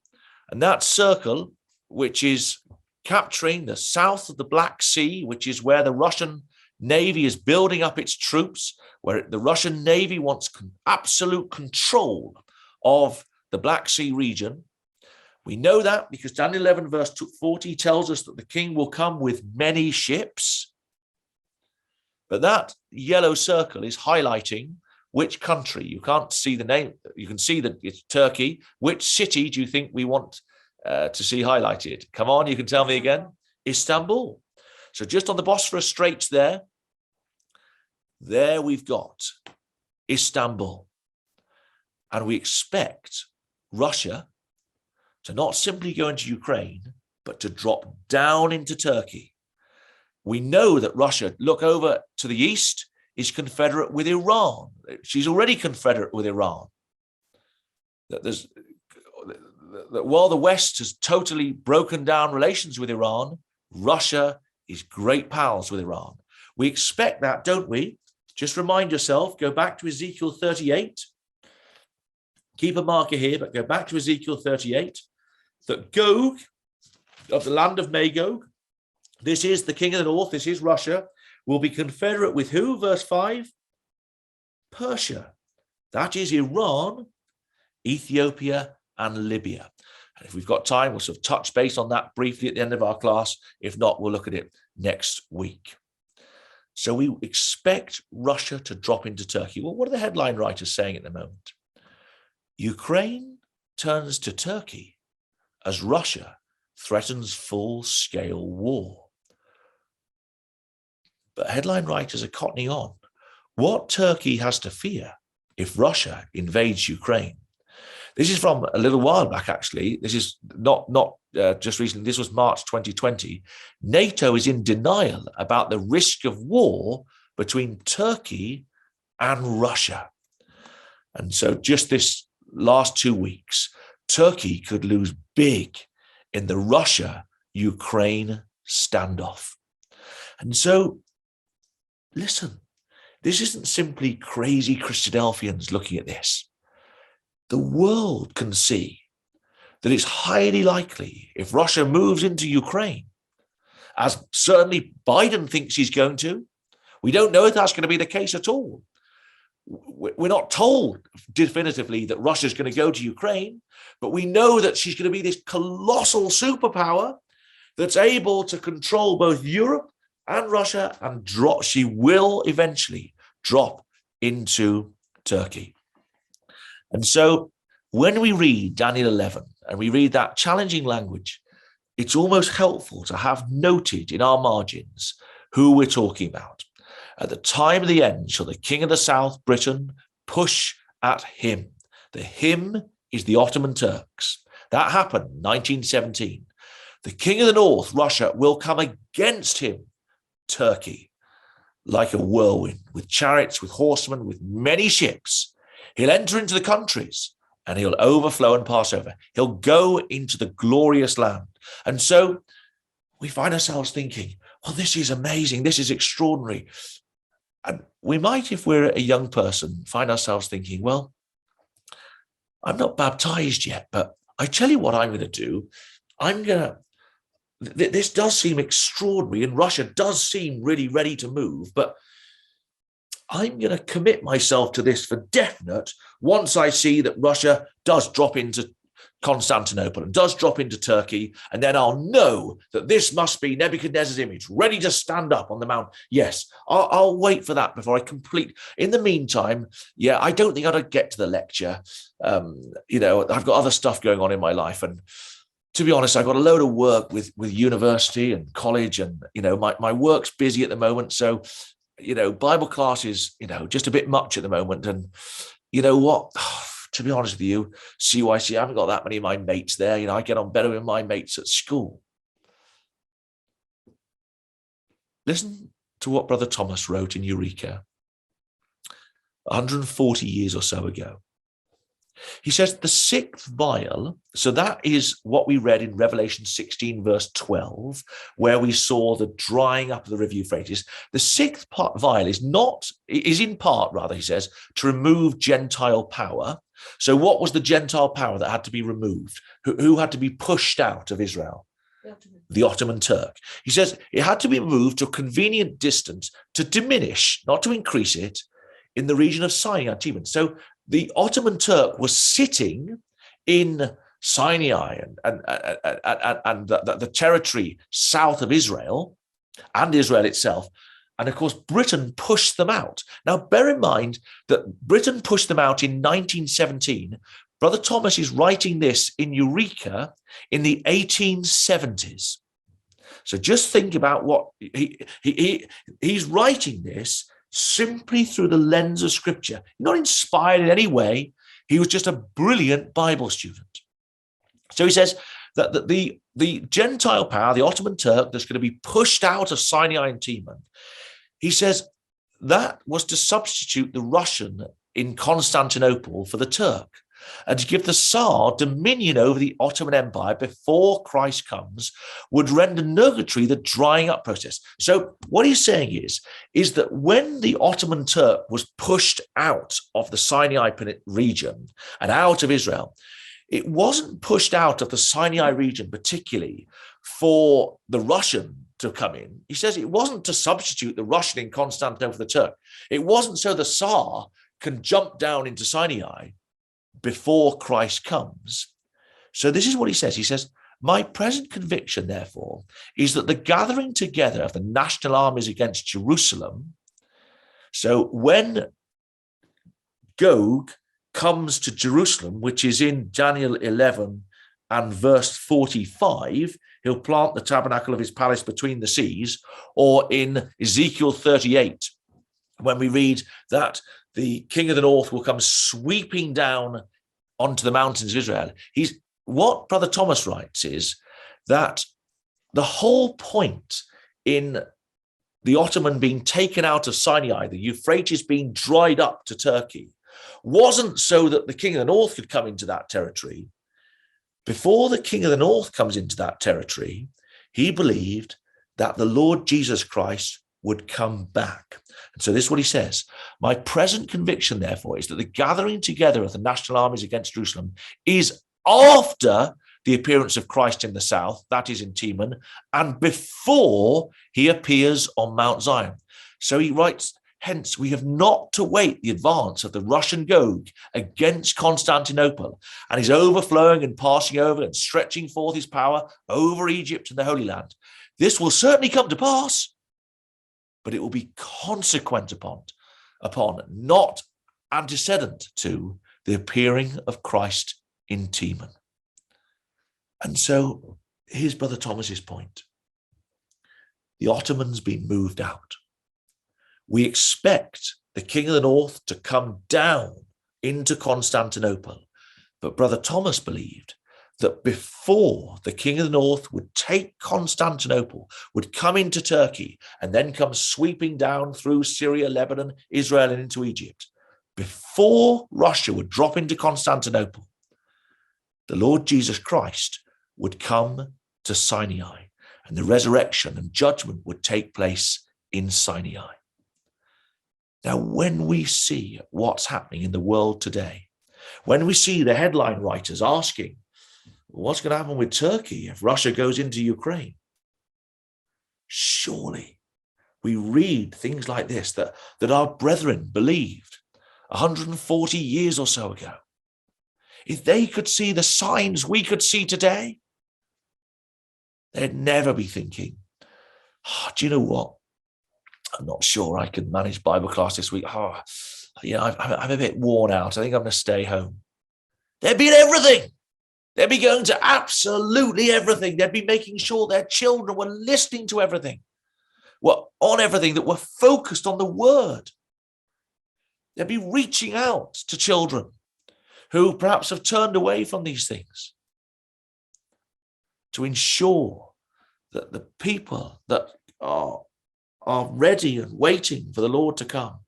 [SPEAKER 1] and that circle, which is capturing the south of the Black Sea, which is where the Russian Navy is building up its troops, where the Russian Navy wants absolute control of the Black Sea region. We know that because Daniel 11 verse 40 tells us that the king will come with many ships. But that yellow circle is highlighting which country. You can't see the name. You can see that it's Turkey. Which city do you think we want to see highlighted? Come on, you can tell me again. Istanbul. So just on the Bosphorus Straits there we've got Istanbul. And we expect Russia to not simply go into Ukraine, but to drop down into Turkey. We know that Russia, look over to the east, is confederate with Iran. She's already confederate with Iran. That while the West has totally broken down relations with Iran, Russia is great pals with Iran. We expect that, don't we? Just remind yourself, go back to Ezekiel 38. Keep a marker here, but go back to Ezekiel 38. That Gog, of the land of Magog, this is the king of the north, this is Russia, will be confederate with who? Verse 5? Persia. That is Iran, Ethiopia, and Libya. And if we've got time, we'll sort of touch base on that briefly at the end of our class. If not, we'll look at it next week. So we expect Russia to drop into Turkey. Well, what are the headline writers saying at the moment? Ukraine turns to Turkey as Russia threatens full-scale war. But headline writers are cottoning on. What Turkey has to fear if Russia invades Ukraine? This is from a little while back, actually. This is not just recently. This was March 2020. NATO is in denial about the risk of war between Turkey and Russia. And so just this last 2 weeks, Turkey could lose big in the Russia-Ukraine standoff. And so, listen, this isn't simply crazy Christadelphians looking at this. The world can see that it's highly likely if Russia moves into Ukraine, as certainly Biden thinks he's going to. We don't know if that's going to be the case at all. We're not told definitively that Russia's going to go to Ukraine, but we know that she's going to be this colossal superpower that's able to control both Europe and Russia, and she will eventually drop into Turkey. And so when we read Daniel 11 and we read that challenging language, it's almost helpful to have noted in our margins who we're talking about. At the time of the end shall the king of the south, Britain, push at him. The him is the Ottoman Turks. That happened in 1917. The king of the north, Russia, will come against him, Turkey, like a whirlwind, with chariots, with horsemen, with many ships. He'll enter into the countries and he'll overflow and pass over. He'll go into the glorious land. And so we find ourselves thinking, well, this is amazing. This is extraordinary. And we might, if we're a young person, find ourselves thinking, well, I'm not baptized yet, but I tell you what I'm going to do. I'm going to this does seem extraordinary, and Russia does seem really ready to move, but I'm going to commit myself to this for definite once I see that Russia does drop into Constantinople and does drop into Turkey, and then I'll know that this must be Nebuchadnezzar's image, ready to stand up on the mount. Yes, I'll wait for that before I complete. In the meantime, yeah, I don't think I'd get to the lecture. I've got other stuff going on in my life, and to be honest, I've got a load of work with university and college, and my work's busy at the moment. So, Bible class is just a bit much at the moment, and you know what? To be honest with you, CYC, I haven't got that many of my mates there. I get on better with my mates at school. Listen to what Brother Thomas wrote in Eureka 140 years or so ago. He says the sixth vial, so that is what we read in Revelation 16, verse 12, where we saw the drying up of the river Euphrates. The sixth vial is in part, he says, to remove Gentile power. So what was the Gentile power that had to be removed? Who had to be pushed out of Israel? The Ottoman Turk. He says it had to be moved to a convenient distance to diminish, not to increase it, in the region of Sinai and Timon. So the Ottoman Turk was sitting in Sinai and the territory south of Israel and Israel itself. And of course, Britain pushed them out. Now, bear in mind that Britain pushed them out in 1917. Brother Thomas is writing this in Eureka in the 1870s. So just think about what he's writing this simply through the lens of Scripture. Not inspired in any way. He was just a brilliant Bible student. So he says that the Gentile power, the Ottoman Turk, that's going to be pushed out of Sinai and Timon, he says that was to substitute the Russian in Constantinople for the Turk, and to give the Tsar dominion over the Ottoman Empire before Christ comes would render nugatory the drying up process. So what he's saying is that when the Ottoman Turk was pushed out of the Sinai region and out of Israel, it wasn't pushed out of the Sinai region particularly for the Russian to come in. He says it wasn't to substitute the Russian in Constantinople for the Turk. It wasn't so the Tsar can jump down into Sinai before Christ comes. So this is what he says. He says, my present conviction, therefore, is that the gathering together of the national armies against Jerusalem, so when Gog comes to Jerusalem, which is in Daniel 11 and verse 45, he'll plant the tabernacle of his palace between the seas, or in Ezekiel 38, when we read that the king of the north will come sweeping down onto the mountains of Israel. What Brother Thomas writes is that the whole point in the Ottoman being taken out of Sinai, the Euphrates being dried up to Turkey, wasn't so that the king of the north could come into that territory. Before the king of the north comes into that territory, he believed that the Lord Jesus Christ would come back. And so this is what he says. My present conviction, therefore, is that the gathering together of the national armies against Jerusalem is after the appearance of Christ in the south, that is in Timon, and before he appears on Mount Zion. So he writes, hence, we have not to wait the advance of the Russian Gog against Constantinople and his overflowing and passing over and stretching forth his power over Egypt and the Holy Land. This will certainly come to pass, but it will be consequent upon, not antecedent to, the appearing of Christ in Timon. And so here's Brother Thomas's point. The Ottomans been moved out. We expect the king of the north to come down into Constantinople. But Brother Thomas believed that before the king of the north would take Constantinople, would come into Turkey, and then come sweeping down through Syria, Lebanon, Israel, and into Egypt, before Russia would drop into Constantinople, the Lord Jesus Christ would come to Sinai, and the resurrection and judgment would take place in Sinai. Now, when we see what's happening in the world today, when we see the headline writers asking, what's going to happen with Turkey if Russia goes into Ukraine? Surely we read things like this that our brethren believed 140 years or so ago. If they could see the signs we could see today, they'd never be thinking, do you know what? I'm not sure I can manage Bible class this week. I'm a bit worn out. I think I'm going to stay home. They'd be in everything. They'd be going to absolutely everything. They'd be making sure their children were listening to everything, were on everything, that were focused on the word. They'd be reaching out to children who perhaps have turned away from these things to ensure that the people that are ready and waiting for the Lord to come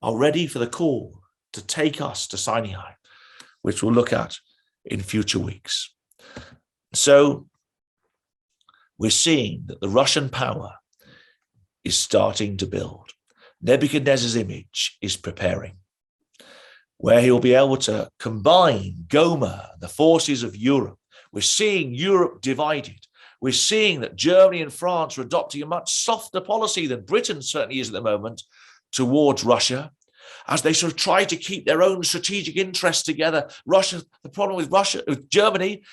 [SPEAKER 1] are ready for the call to take us to Sinai, which we'll look at in future weeks. So we're seeing that the Russian power is starting to build. Nebuchadnezzar's image is preparing, where he'll be able to combine Gomer, the forces of Europe. We're seeing Europe divided. We're seeing that Germany and France are adopting a much softer policy than Britain certainly is at the moment towards Russia, as they sort of try to keep their own strategic interests together. The problem with Germany,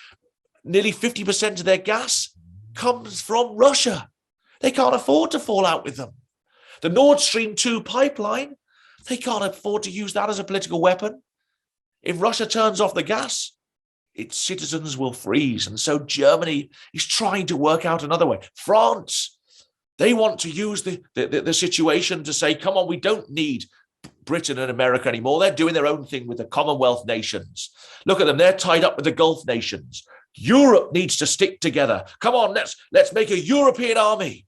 [SPEAKER 1] nearly 50% of their gas comes from Russia. They can't afford to fall out with them. The Nord Stream 2 pipeline, they can't afford to use that as a political weapon. If Russia turns off the gas, its citizens will freeze. And so Germany is trying to work out another way. France, they want to use the situation to say, come on, we don't need Britain and America anymore. They're doing their own thing with the Commonwealth nations. Look at them. They're tied up with the Gulf nations. Europe needs to stick together. Come on, let's make a European army.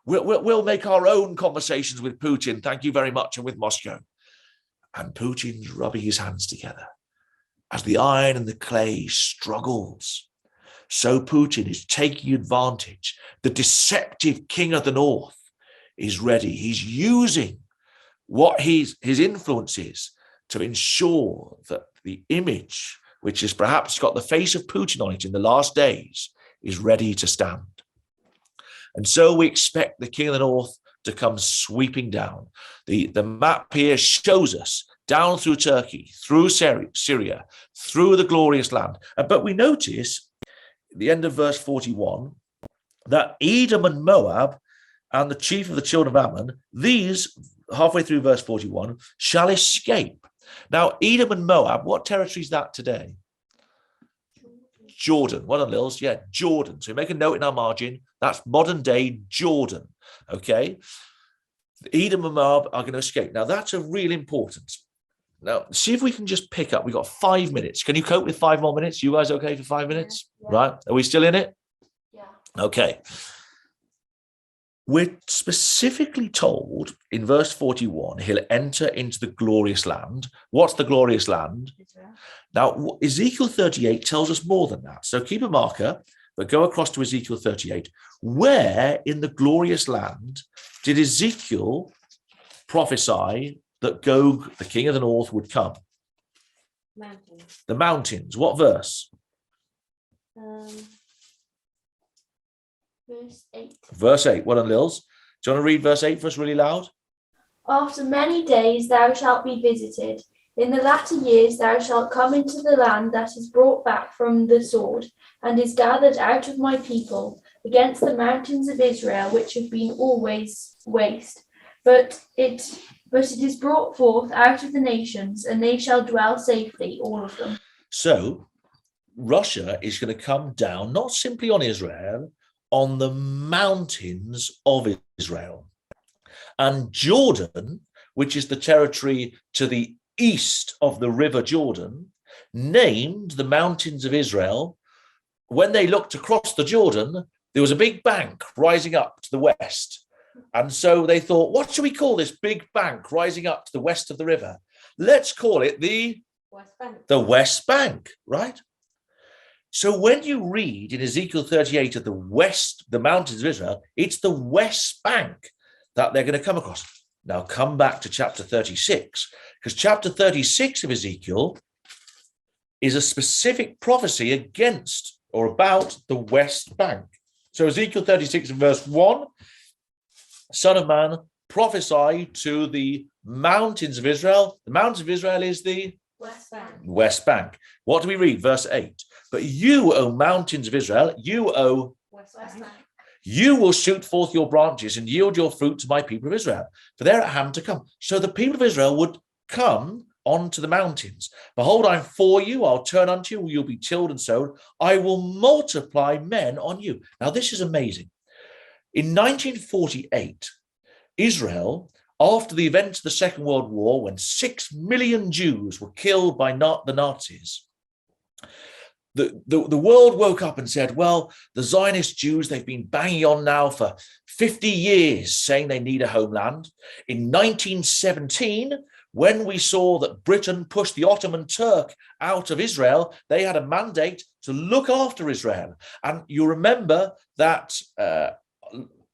[SPEAKER 1] We'll make our own conversations with Putin, thank you very much, and with Moscow. And Putin's rubbing his hands together. As the iron and the clay struggles, so Putin is taking advantage. The deceptive king of the north is ready. He's using what his influence is to ensure that the image, which has perhaps got the face of Putin on it in the last days, is ready to stand. And so we expect the king of the north to come sweeping down. The map here shows us down through Turkey, through Syria, through the glorious land. But we notice at the end of verse 41 that Edom and Moab and the chief of the children of Ammon, these, halfway through verse 41, shall escape. Now, Edom and Moab, what territory is that today? Jordan. Well done, Lils. Yeah, Jordan. So make a note in our margin. That's modern day Jordan. Okay. Edom and Moab are going to escape. Now, that's a real importance. Now, see if we can just pick up. We've got 5 minutes. Can you cope with 5 more minutes? You guys okay for 5 minutes? Yeah. Right. Are we still in it?
[SPEAKER 2] Yeah.
[SPEAKER 1] Okay. We're specifically told in verse 41, he'll enter into the glorious land. What's the glorious land? Israel. Now, Ezekiel 38 tells us more than that. So keep a marker, but go across to Ezekiel 38. Where in the glorious land did Ezekiel prophesy that Gog, the king of the north, would come?
[SPEAKER 3] Mountains.
[SPEAKER 1] The mountains. What verse?
[SPEAKER 2] Verse 8.
[SPEAKER 1] Verse 8. Well done, Lils. Do you want to read verse 8 for us really loud?
[SPEAKER 2] After many days thou shalt be visited. In the latter years thou shalt come into the land that is brought back from the sword, and is gathered out of my people, against the mountains of Israel, which have been always waste. But it is brought forth out of the nations, and they shall dwell safely, all of them.
[SPEAKER 1] So Russia is going to come down, not simply on Israel, on the mountains of Israel. And Jordan, which is the territory to the east of the river Jordan, named the mountains of Israel. When they looked across the Jordan, there was a big bank rising up to the west. And so they thought, what should we call this big bank rising up to the west of the river? Let's call it the
[SPEAKER 3] West Bank.
[SPEAKER 1] The West Bank, right? So when you read in Ezekiel 38 of the mountains of Israel, it's the West Bank that they're going to come across. Now come back to chapter 36, because chapter 36 of Ezekiel is a specific prophecy against or about the West Bank. So Ezekiel 36 verse 1, Son of man, prophesy to the mountains of Israel. The mountains of Israel is the West Bank. What do we read? Verse 8. But you, O mountains of Israel, you, O
[SPEAKER 2] West Bank.
[SPEAKER 1] you will shoot forth your branches and yield your fruit to my people of Israel, for they're at hand to come. So the people of Israel would come onto the mountains. Behold, I'm for you. I'll turn unto you. You'll be tilled and sowed. I will multiply men on you. Now, this is amazing. In 1948, Israel, after the events of the Second World War, when 6 million Jews were killed by the Nazis, the world woke up and said, well, the Zionist Jews, they've been banging on now for 50 years saying they need a homeland. In 1917, when we saw that Britain pushed the Ottoman Turk out of Israel, they had a mandate to look after Israel. And you remember that there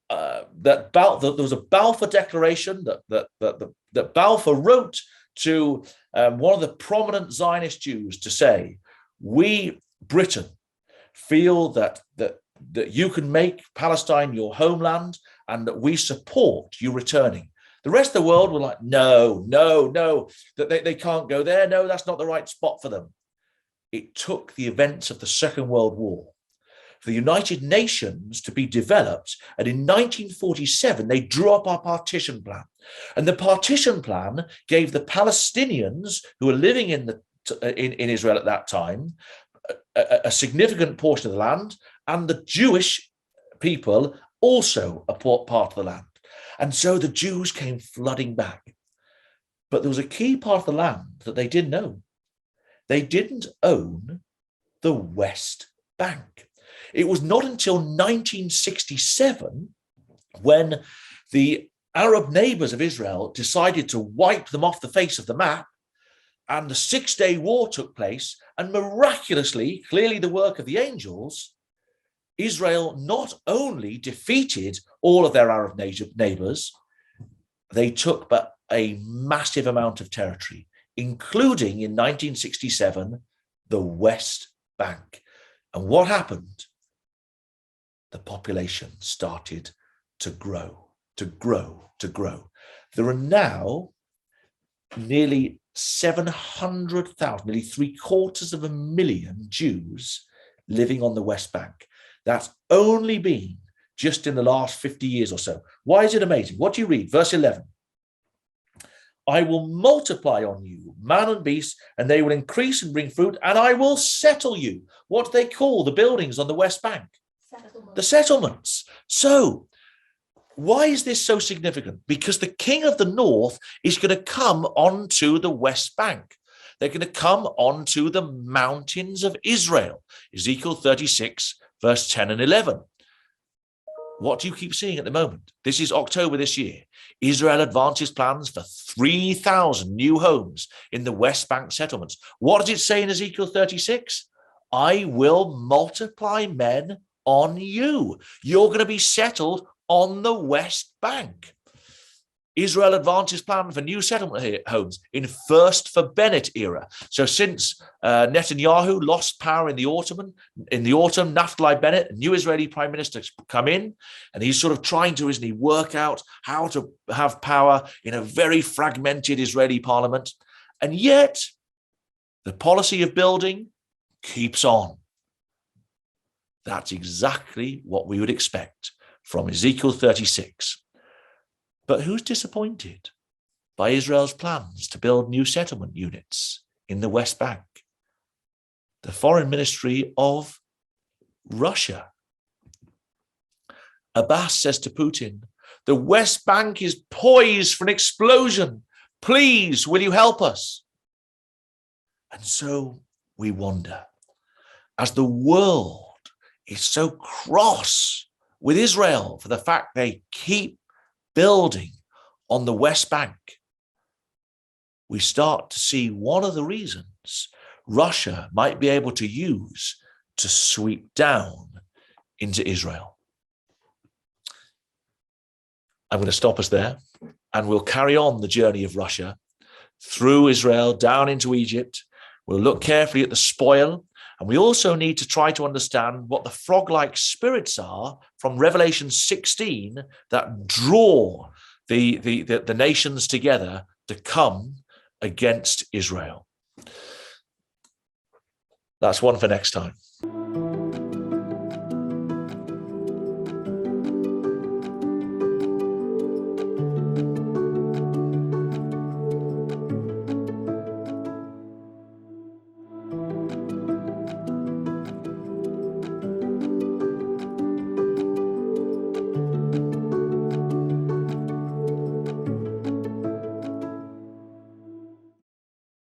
[SPEAKER 1] was a Balfour Declaration that Balfour wrote to one of the prominent Zionist Jews to say, we, Britain, feel that you can make Palestine your homeland and that we support you returning. The rest of the world were like, no, that they can't go there. No, that's not the right spot for them. It took the events of the Second World War for the United Nations to be developed. And in 1947, they drew up our partition plan. And the partition plan gave the Palestinians who were living in Israel at that time a significant portion of the land, and the Jewish people also a part of the land. And so the Jews came flooding back. But there was a key part of the land that they didn't own. They didn't own the West Bank. It was not until 1967 when the Arab neighbors of Israel decided to wipe them off the face of the map, and the 6-day war took place, and miraculously, clearly the work of the angels, Israel not only defeated all of their Arab neighbors, they took but a massive amount of territory, including in 1967, the West Bank. And what happened? The population started to grow. There are now nearly 700,000, nearly 750,000 Jews living on the West Bank. That's only been just in the last 50 years or so. Why is it amazing? What do you read? Verse 11. I will multiply on you man and beast, and they will increase and bring fruit, and I will settle you. What do they call the buildings on the West Bank? The settlements. So why is this so significant? Because the king of the north is going to come onto the West Bank. They're going to come onto the mountains of Israel. Ezekiel 36, verse 10 and 11. What do you keep seeing at the moment? This is October this year. Israel advances plans for 3,000 new homes in the West Bank settlements. What does it say in Ezekiel 36? I will multiply men on you. You're going to be settled on the West Bank. Israel advances plan for new settlement homes in first for Bennett era. So since Netanyahu lost power in the autumn, Naftali Bennett, a new Israeli prime minister, has come in, and he's sort of trying to, isn't he, work out how to have power in a very fragmented Israeli parliament. And yet the policy of building keeps on. That's exactly what we would expect from Ezekiel 36. But who's disappointed by Israel's plans to build new settlement units in the West Bank? The foreign ministry of Russia. Abbas says to Putin, the West Bank is poised for an explosion. Please, will you help us? And so we wonder, as the world is so cross with Israel for the fact they keep building on the West Bank, we start to see one of the reasons Russia might be able to use to sweep down into Israel. I'm going to stop us there, and we'll carry on the journey of Russia through Israel down into Egypt. We'll look carefully at the spoil And we also need to try to understand what the frog-like spirits are from Revelation 16 that draw the nations together to come against Israel. That's one for next time.